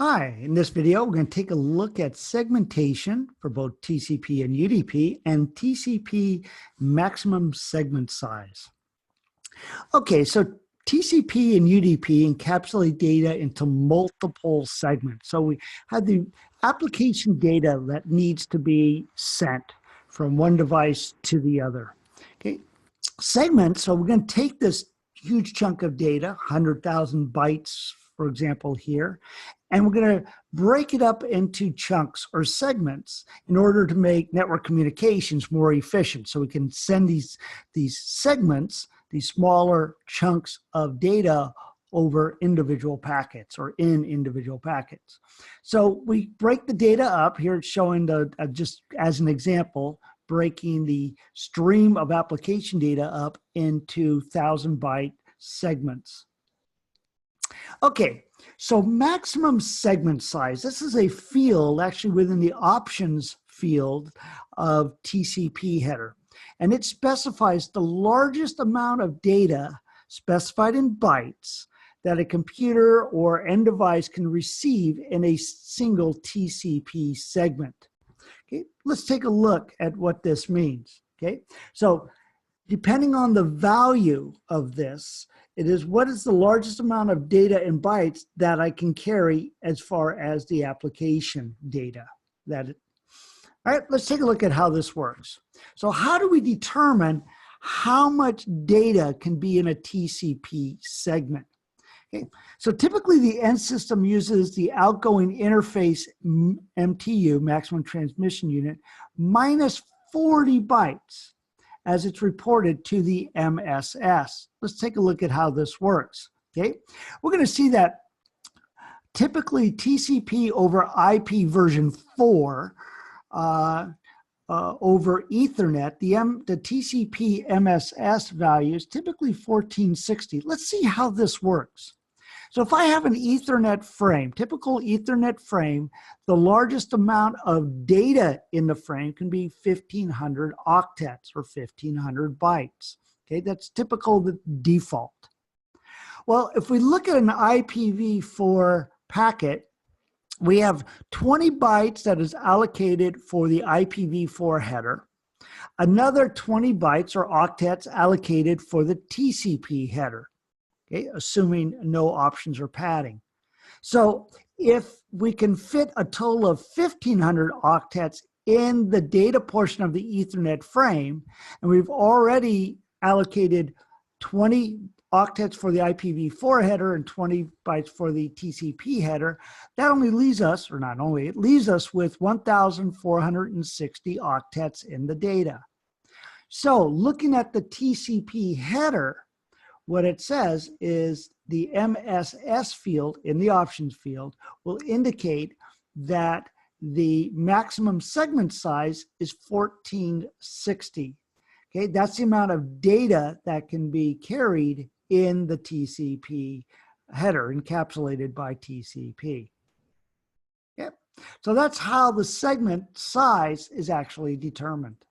Hi, in this video, we're going to take a look at segmentation for both TCP and UDP and TCP maximum segment size. Okay, so TCP and UDP encapsulate data into multiple segments. So we have the application data that needs to be sent from one device to the other. Okay, segments, so we're going to take this huge chunk of data, 100,000 bytes, for example, here, and we're going to break it up into chunks or segments in order to make network communications more efficient. So we can send these segments, these smaller chunks of data over individual packets or in individual packets. So we break the data up. Here it's showing just as an example, breaking the stream of application data up into 1,000-byte segments. Okay, so maximum segment size. This is a field actually within the options field of TCP header. And it specifies the largest amount of data specified in bytes that a computer or end device can receive in a single TCP segment. Okay, let's take a look at what this means. Okay, so depending on the value of this, it is what is the largest amount of data in bytes that I can carry as far as the application data. All right, let's take a look at how this works. So how do we determine how much data can be in a TCP segment? Okay. So typically the end system uses the outgoing interface MTU, maximum transmission unit, minus 40 bytes as it's reported to the MSS. Let's take a look at how this works. Okay, we're going to see that typically TCP over IP version 4 over Ethernet, the TCP MSS value is typically 1460. Let's see how this works. So if I have an Ethernet frame, typical Ethernet frame, the largest amount of data in the frame can be 1,500 octets or 1,500 bytes. Okay, that's typical the default. Well, if we look at an IPv4 packet, we have 20 bytes that is allocated for the IPv4 header. Another 20 bytes or octets allocated for the TCP header. Okay, assuming no options or padding. So if we can fit a total of 1,500 octets in the data portion of the Ethernet frame, and we've already allocated 20 octets for the IPv4 header and 20 bytes for the TCP header, that only leaves us, or not only, it leaves us with 1,460 octets in the data. So looking at the TCP header, what it says is the MSS field in the options field will indicate that the maximum segment size is 1460. Okay, that's the amount of data that can be carried in the TCP header encapsulated by TCP. Yep. So that's how the segment size is actually determined.